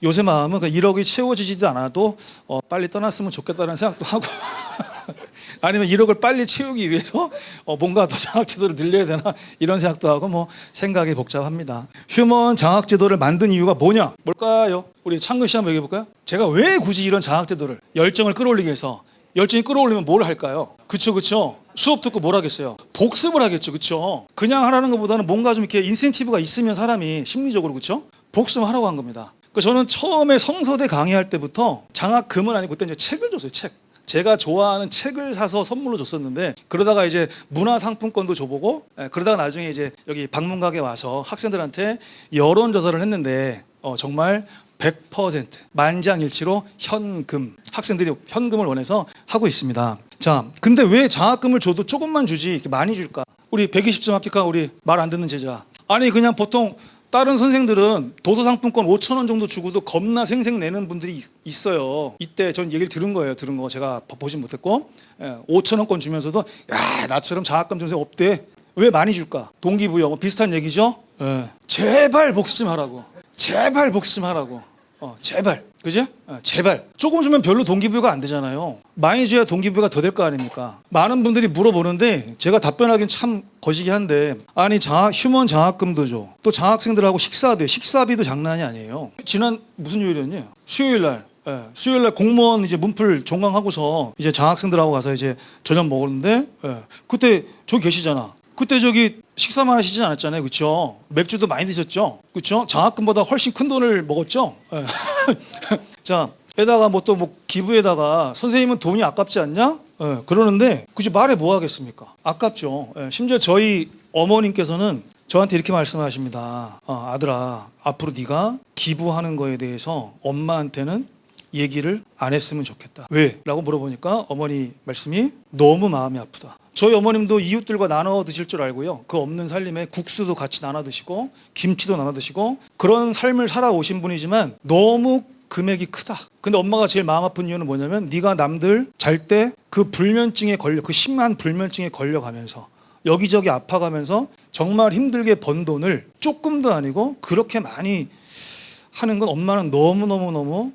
요새 마음은 1억이 채워지지도 않아도 빨리 떠났으면 좋겠다는 생각도 하고 아니면 1억을 빨리 채우기 위해서 뭔가 더 장학제도를 늘려야 되나 이런 생각도 하고 뭐 생각이 복잡합니다. 휴먼 장학제도를 만든 이유가 뭐냐? 뭘까요? 우리 창근 씨 한번 얘기해 볼까요? 제가 왜 굳이 이런 장학제도를 열정을 끌어올리기 위해서, 열정이 끌어올리면 뭘 할까요? 그쵸. 수업 듣고 뭘 하겠어요? 복습을 하겠죠. 그쵸? 그냥 하라는 것보다는 뭔가 좀 이렇게 인센티브가 있으면 사람이 심리적으로, 그쵸? 복습을 하라고 한 겁니다. 저는 처음에 성서대 강의할 때부터 장학금은 아니고 그때 이제 책을 줬어요. 책. 제가 좋아하는 책을 사서 선물로 줬었는데, 그러다가 이제 문화상품권도 줘보고, 그러다가 나중에 이제 여기 방문각에 와서 학생들한테 여론조사를 했는데 정말 100% 만장일치로 현금, 학생들이 현금을 원해서 하고 있습니다. 자, 근데 왜 장학금을 줘도 조금만 주지 이렇게 많이 줄까? 우리 120점 합격한 우리 말 안 듣는 제자, 아니 그냥 보통 다른 선생들은 도서상품권 5천 원 정도 주고도 겁나 생색 내는 분들이 있어요. 이때 전 얘기를 들은 거예요. 들은 거 제가 보진 못했고, 5천 원권 주면서도 야, 나처럼 장학금 전생 없대. 왜 많이 줄까? 동기부여 뭐 비슷한 얘기죠. 제발 복습 좀 하라고. 제발 복습 좀 하라고. 제발. 그죠? 제발 조금 주면 별로 동기부여가 안 되잖아요. 많이 줘야 동기부여가 더 될 거 아닙니까? 많은 분들이 물어보는데 제가 답변하기는 참 거시기 한데, 아니 휴먼 장학금도 줘, 또 장학생들하고 식사도 해. 식사비도 장난이 아니에요. 지난 무슨 요일이었니? 수요일 날. 수요일 날 공무원 이제 문풀 종강하고서 이제 장학생들하고 가서 이제 저녁 먹었는데, 그때 저기 계시잖아. 그때 저기 식사만 하시지 않았잖아요, 그렇죠? 맥주도 많이 드셨죠, 그렇죠? 장학금보다 훨씬 큰 돈을 먹었죠. 자, 에다가 뭐 또 뭐 기부에다가 선생님은 돈이 아깝지 않냐? 그러는데 굳이 말해 뭐 하겠습니까? 아깝죠. 심지어 저희 어머님께서는 저한테 이렇게 말씀하십니다. 아들아, 앞으로 네가 기부하는 거에 대해서 엄마한테는 얘기를 안 했으면 좋겠다. 왜? 라고 물어보니까 어머니 말씀이 너무 마음이 아프다. 저희 어머님도 이웃들과 나눠 드실 줄 알고요, 그 없는 살림에 국수도 같이 나눠 드시고 김치도 나눠 드시고 그런 삶을 살아오신 분이지만 너무 금액이 크다. 근데 엄마가 제일 마음 아픈 이유는 뭐냐면, 네가 남들 잘 때 그 불면증에 걸려, 그 심한 불면증에 걸려가면서 여기저기 아파가면서 정말 힘들게 번 돈을 조금도 아니고 그렇게 많이 하는 건 엄마는 너무너무너무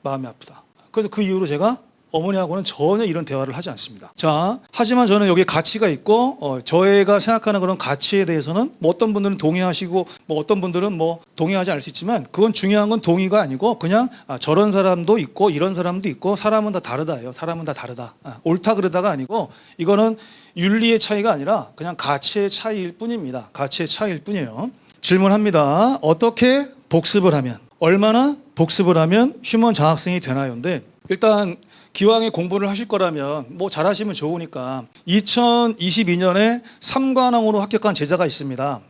마음이 아프다. 그래서 그 이후로 제가 어머니하고는 전혀 이런 대화를 하지 않습니다. 자, 하지만 저는 여기에 가치가 있고 저희가 생각하는 그런 가치에 대해서는 뭐 어떤 분들은 동의하시고 뭐 어떤 분들은 뭐 동의하지 않을 수 있지만, 그건 중요한 건 동의가 아니고 그냥 저런 사람도 있고 이런 사람도 있고 사람은 다 다르다예요. 사람은 다 다르다. 옳다 그르다가 아니고 이거는 윤리의 차이가 아니라 그냥 가치의 차이일 뿐입니다. 가치의 차이일 뿐이에요. 질문합니다. 어떻게 복습을 하면, 얼마나 복습을 하면 휴먼 장학생이 되나요?인데, 일단 기왕에 공부를 하실 거라면 뭐 잘하시면 좋으니까 2022년에 3관왕으로 합격한 제자가 있습니다.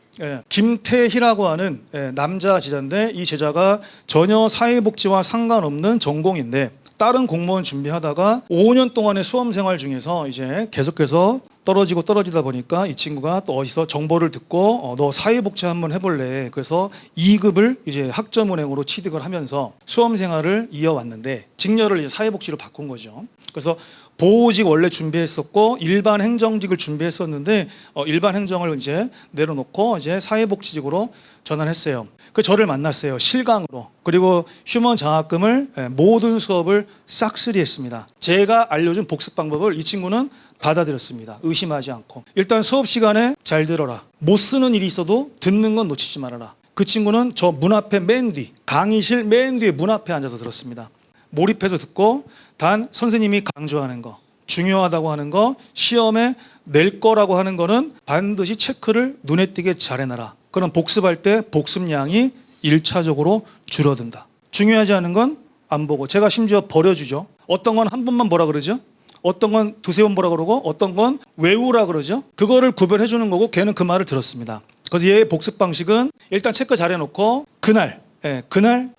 김태희라고 하는 남자 제자인데, 이 제자가 전혀 사회복지와 상관없는 전공인데 다른 공무원 준비하다가 5년 동안의 수험 생활 중에서 이제 계속해서 떨어지다 보니까 이 친구가 또 어디서 정보를 듣고 너 사회복지 한번 해볼래. 그래서 2급을 이제 학점은행으로 취득을 하면서 수험 생활을 이어왔는데, 직렬을 이제 사회복지로 바꾼 거죠. 그래서 보호직 원래 준비했었고 일반 행정직을 준비했었는데 일반 행정을 이제 내려놓고 이제 사회복지직으로 전환했어요. 그 저를 만났어요, 실강으로. 그리고 휴먼 장학금을 모든 수업을 싹쓸이했습니다. 제가 알려준 복습 방법을 이 친구는 받아들였습니다. 의심하지 않고. 일단 수업 시간에 잘 들어라. 못 쓰는 일이 있어도 듣는 건 놓치지 말아라. 그 친구는 저 문 앞에 맨 뒤, 강의실 맨 뒤에 문 앞에 앉아서 들었습니다. 몰입해서 듣고, 단 선생님이 강조하는 거, 중요하다고 하는 거, 시험에 낼 거라고 하는 거는 반드시 체크를 눈에 띄게 잘 해놔라. 그럼 복습할 때 복습량이 1차적으로 줄어든다. 중요하지 않은 건 안 보고, 제가 심지어 버려주죠. 어떤 건 한 번만 보라 그러죠. 어떤 건 두세 번 보라 그러고 어떤 건 외우라 그러죠. 그거를 구별해 주는 거고, 걔는 그 말을 들었습니다. 그래서 얘의 복습 방식은 일단 체크 잘 해놓고 그날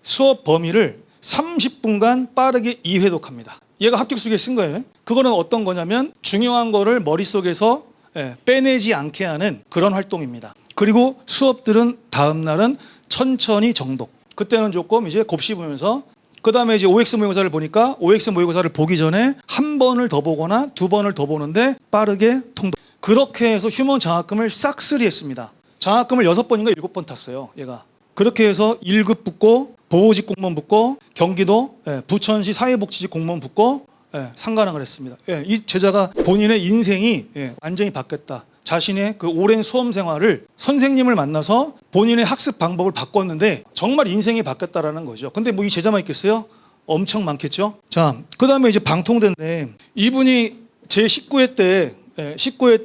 수업 범위를 30분간 빠르게 2회독합니다. 얘가 합격수기에 쓴 거예요. 그거는 어떤 거냐면 중요한 거를 머릿속에서 빼내지 않게 하는 그런 활동입니다. 그리고 수업들은 다음 날은 천천히 정독. 그때는 조금 이제 곱씹으면서, 그 다음에 이제 OX 모의고사를 보니까 OX 모의고사를 보기 전에 한 번을 더 보거나 두 번을 더 보는데 빠르게 통독. 그렇게 해서 휴먼 장학금을 싹쓸이 했습니다. 장학금을 6번인가 7번 탔어요, 얘가. 그렇게 해서 1급 붙고 보호직 공무원 붙고 경기도 부천시 사회복지직 공무원 붙고 상관왕을 했습니다. 이 제자가 본인의 인생이 완전히 바뀌었다. 자신의 그 오랜 수험 생활을, 선생님을 만나서 본인의 학습 방법을 바꿨는데 정말 인생이 바뀌었다라는 거죠. 근데 뭐 이 제자만 있겠어요? 엄청 많겠죠. 자, 그 다음에 이제 방통대인데, 이분이 제 19회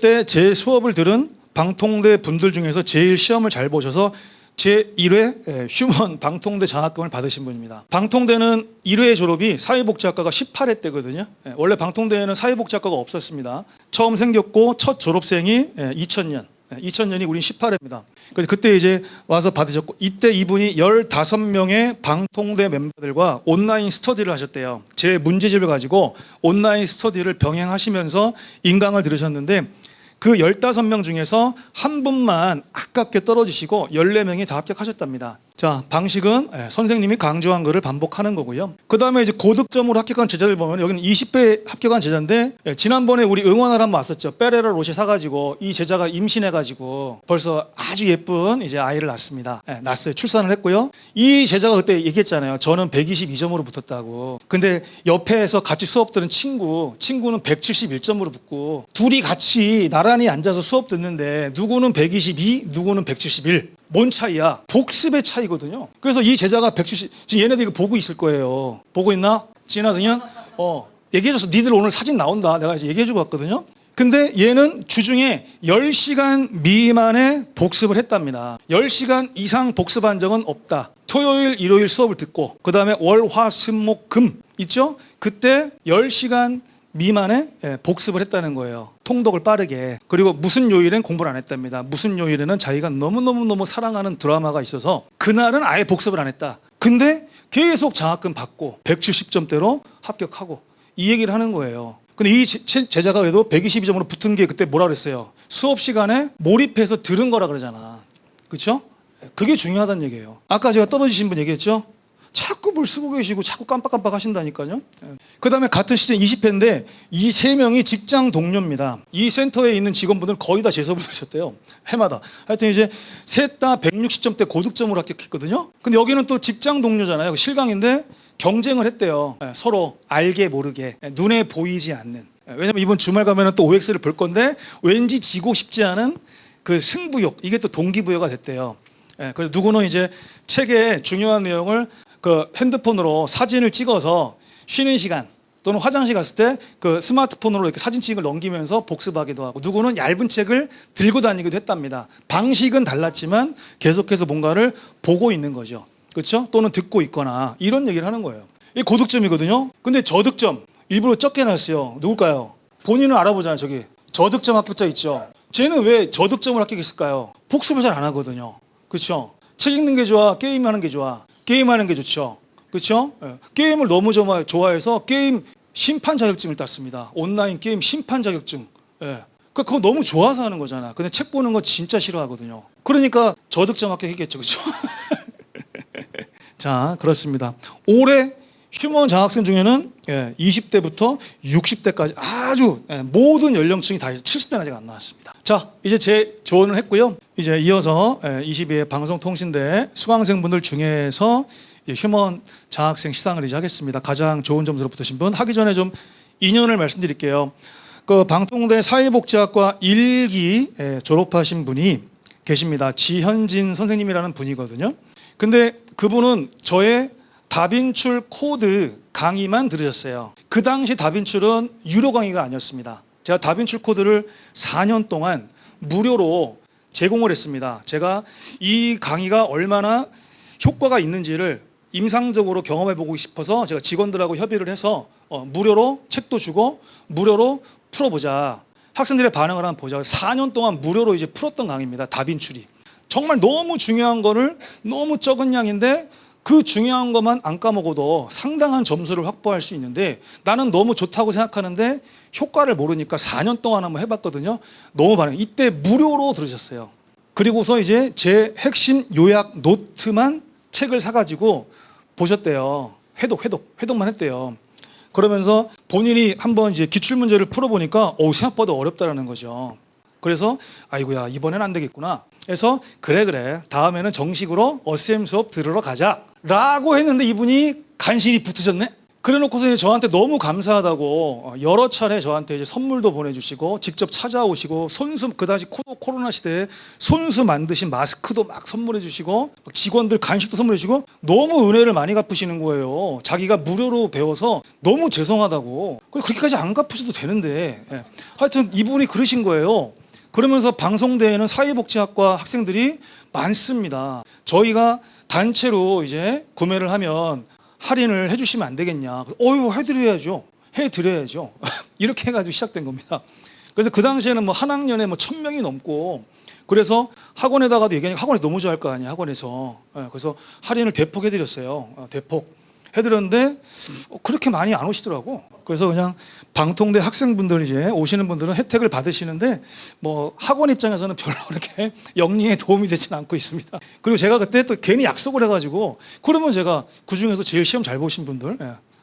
때 제 수업을 들은 방통대 분들 중에서 제일 시험을 잘 보셔서 제1회 휴먼 방통대 장학금을 받으신 분입니다. 방통대는 1회 졸업이 사회복지학과가 18회 때거든요. 원래 방통대에는 사회복지학과가 없었습니다. 처음 생겼고 첫 졸업생이 2000년이 우린 18회입니다. 그래서 그때 이제 와서 받으셨고, 이때 이분이 15명의 방통대 멤버들과 온라인 스터디를 하셨대요. 제 문제집을 가지고 온라인 스터디를 병행하시면서 인강을 들으셨는데, 그 15명 중에서 한 분만 아깝게 떨어지시고 14명이 다 합격하셨답니다. 자, 방식은 선생님이 강조한 거를 반복하는 거고요. 그 다음에 이제 고득점으로 합격한 제자들 보면 여기는 20배 합격한 제자인데 지난번에 우리 응원하러 한번 왔었죠. 빼레로 로시 사가지고 이 제자가 임신해가지고 벌써 아주 예쁜 이제 아이를 낳습니다. 낳았어요. 출산을 했고요. 이 제자가 그때 얘기했잖아요. 저는 122점으로 붙었다고. 근데 옆에서 같이 수업 들은 친구는 171점으로 붙고 둘이 같이 나란히 앉아서 수업 듣는데 누구는 122, 누구는 171. 뭔 차이야? 복습의 차이거든요. 그래서 이 제자가 170, 지금 얘네들 이거 보고 있을 거예요. 보고 있나? 진아승현? 얘기해줘서 니들 오늘 사진 나온다. 내가 이제 얘기해주고 왔거든요. 근데 얘는 주중에 10시간 미만의 복습을 했답니다. 10시간 이상 복습한 적은 없다. 토요일, 일요일 수업을 듣고 그 다음에 월, 화, 수, 목, 금 있죠? 그때 10시간 미만의 복습을 했다는 거예요. 통독을 빠르게. 그리고 무슨 요일엔 공부를 안 했답니다. 무슨 요일에는 자기가 너무너무 사랑하는 드라마가 있어서 그날은 아예 복습을 안 했다. 근데 계속 장학금 받고 170점대로 합격하고 이 얘기를 하는 거예요. 근데 이 제자가 그래도 122점으로 붙은 게 그때 뭐라 그랬어요? 수업 시간에 몰입해서 들은 거라 그러잖아. 그렇죠? 그게 중요하다는 얘기예요. 아까 제가 떨어지신 분 얘기했죠? 자꾸 뭘 쓰고 계시고 자꾸 깜빡깜빡 하신다니까요. 그 다음에 같은 시즌 20회인데 이 세 명이 직장 동료입니다. 이 센터에 있는 직원분들 거의 다 제 수업을 들으셨대요. 해마다. 하여튼 이제 셋 다 160점대 고득점으로 합격했거든요. 근데 여기는 또 직장 동료잖아요. 실강인데 경쟁을 했대요. 서로 알게 모르게 눈에 보이지 않는. 왜냐면 이번 주말 가면은 또 OX를 볼 건데 왠지 지고 싶지 않은 그 승부욕, 이게 또 동기부여가 됐대요. 그래서 누구는 이제 책의 중요한 내용을 그 핸드폰으로 사진을 찍어서 쉬는 시간 또는 화장실 갔을 때 그 스마트폰으로 이렇게 사진 찍을 넘기면서 복습하기도 하고, 누구는 얇은 책을 들고 다니기도 했답니다. 방식은 달랐지만 계속해서 뭔가를 보고 있는 거죠. 그렇죠? 또는 듣고 있거나 이런 얘기를 하는 거예요. 이 고득점이거든요. 근데 저득점 일부러 적게 놨어요. 누굴까요? 본인은 알아보잖아요. 저기 저득점 합격자 있죠. 쟤는 왜 저득점을 합격했을까요? 복습을 잘 안 하거든요. 그렇죠? 책 읽는 게 좋아? 게임하는 게 좋아? 게임하는 게 좋죠. 그렇죠? 게임을 너무 좋아해서 게임 심판 자격증을 땄습니다. 온라인 게임 심판 자격증. 그거 너무 좋아서 하는 거잖아. 근데 책 보는 거 진짜 싫어하거든요. 그러니까 저득점 합격했겠죠. 그렇죠? 자, 그렇습니다. 올해 휴먼 장학생 중에는 20대부터 60대까지 아주 모든 연령층이 다 70대는 아직 안 나왔습니다. 자, 이제 제 조언을 했고요. 이제 이어서 22회 방송통신대 수강생분들 중에서 휴먼 장학생 시상을 이제 하겠습니다. 가장 좋은 점수로 붙으신 분. 하기 전에 좀 인연을 말씀드릴게요. 그 방통대 사회복지학과 1기 졸업하신 분이 계십니다. 지현진 선생님이라는 분이거든요. 근데 그분은 저의 다빈출 코드 강의만 들으셨어요. 그 당시 다빈출은 유료 강의가 아니었습니다. 제가 다빈출 코드를 4년 동안 무료로 제공을 했습니다. 제가 이 강의가 얼마나 효과가 있는지를 임상적으로 경험해보고 싶어서 제가 직원들하고 협의를 해서 무료로 책도 주고 무료로 풀어보자. 학생들의 반응을 한번 보자. 4년 동안 무료로 이제 풀었던 강의입니다. 다빈출이. 정말 너무 중요한 거를 너무 적은 양인데 그 중요한 것만 안 까먹어도 상당한 점수를 확보할 수 있는데 나는 너무 좋다고 생각하는데 효과를 모르니까 4년 동안 한번 해봤거든요. 너무 반응. 이때 무료로 들으셨어요. 그리고서 이제 제 핵심 요약 노트만 책을 사가지고 보셨대요. 회독만 했대요. 그러면서 본인이 한번 이제 기출문제를 풀어보니까 생각보다 어렵다라는 거죠. 그래서 아이고야 이번엔 안 되겠구나. 그래서 그래 다음에는 정식으로 어셈 수업 들으러 가자 라고 했는데 이분이 간신히 붙으셨네. 그래놓고서 저한테 너무 감사하다고 여러 차례 저한테 이제 선물도 보내주시고 직접 찾아오시고 손수, 그 당시 코로나 시대에 손수 만드신 마스크도 막 선물해 주시고 직원들 간식도 선물해 주시고 너무 은혜를 많이 갚으시는 거예요. 자기가 무료로 배워서 너무 죄송하다고. 그렇게까지 안 갚으셔도 되는데 하여튼 이분이 그러신 거예요. 그러면서 방송대에는 사회복지학과 학생들이 많습니다. 저희가 단체로 이제 구매를 하면 할인을 해주시면 안 되겠냐. 해드려야죠. 이렇게 해가지고 시작된 겁니다. 그래서 그 당시에는 뭐 한 학년에 뭐 1000명이 넘고 그래서 학원에다가도 얘기하니까 학원에서 너무 좋아할 거 아니에요. 학원에서. 그래서 할인을 대폭 해드렸어요. 대폭. 해드렸는데 그렇게 많이 안 오시더라고. 그래서 그냥 방통대 학생분들 이제 오시는 분들은 혜택을 받으시는데 뭐 학원 입장에서는 별로 그렇게 영리에 도움이 되지는 않고 있습니다. 그리고 제가 그때 또 괜히 약속을 해가지고 그러면 제가 그 중에서 제일 시험 잘 보신 분들,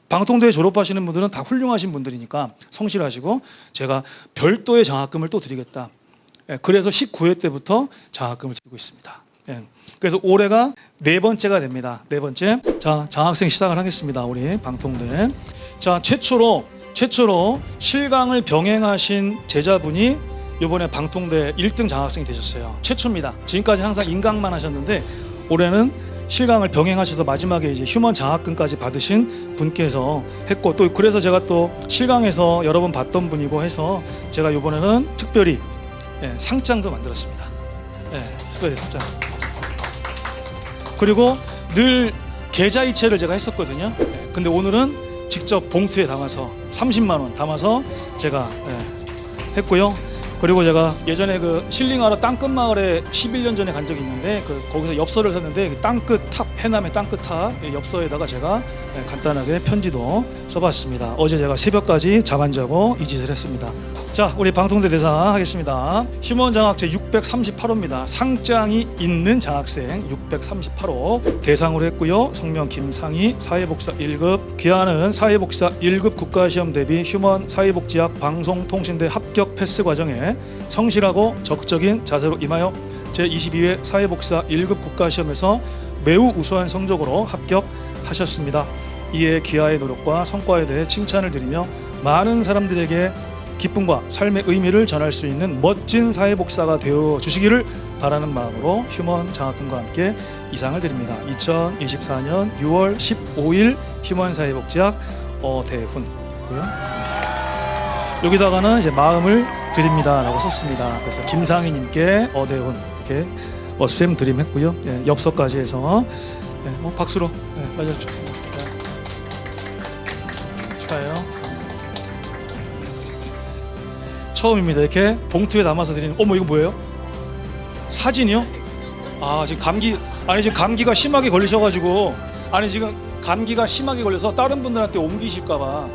방통대 졸업하시는 분들은 다 훌륭하신 분들이니까 성실하시고 제가 별도의 장학금을 또 드리겠다. 그래서 19회 때부터 장학금을 드리고 있습니다. 그래서 올해가 네 번째가 됩니다. 네 번째. 자, 장학생 시작을 하겠습니다. 우리 방통대. 자, 최초로 실강을 병행하신 제자분이 이번에 방통대 1등 장학생이 되셨어요. 최초입니다. 지금까지 항상 인강만 하셨는데 올해는 실강을 병행하셔서 마지막에 이제 휴먼 장학금까지 받으신 분께서 했고, 또 그래서 제가 또 실강에서 여러 번 봤던 분이고 해서 제가 이번에는 특별히 상장도 만들었습니다. 특별히 상장. 그리고 늘 계좌이체를 제가 했었거든요. 근데 오늘은 직접 봉투에 담아서 30만 원 담아서 제가 했고요. 그리고 제가 예전에 그 힐링하러 땅끝마을에 11년 전에 간 적이 있는데 거기서 엽서를 샀는데 땅끝 탑, 해남의 땅끝 탑 엽서에다가 제가 간단하게 편지도 써봤습니다. 어제 제가 새벽까지 잠 안 자고 이 짓을 했습니다. 자, 우리 방통대 대상 하겠습니다. 휴먼 장학제 638호입니다. 상장이 있는 장학생 638호 대상으로 했고요. 성명 김상희, 사회복사 1급, 귀하는 사회복사 1급 국가시험 대비 휴먼 사회복지학 방송통신대 합격 패스 과정에 성실하고 적극적인 자세로 임하여 제22회 사회복사 1급 국가시험에서 매우 우수한 성적으로 합격하셨습니다. 이에 귀하의 노력과 성과에 대해 칭찬을 드리며 많은 사람들에게 기쁨과 삶의 의미를 전할 수 있는 멋진 사회복사가 되어 주시기를 바라는 마음으로 휴먼 장학금과 함께 이상을 드립니다. 2024년 6월 15일 휴먼 사회복지학 어대훈고요. 여기다가는 이제 마음을 드립니다라고 썼습니다. 그래서 김상희님께 어대훈 이렇게 어셈 드림했고요. 엽서까지 해서 박수로 맞아주셨습니다. 축하해요. 처음입니다. 이렇게 봉투에 담아서 드리는. 어머, 이거 뭐예요? 사진이요? 아, 지금 감기가 심하게 걸리셔가지고 지금 감기가 심하게 걸려서 다른 분들한테 옮기실까봐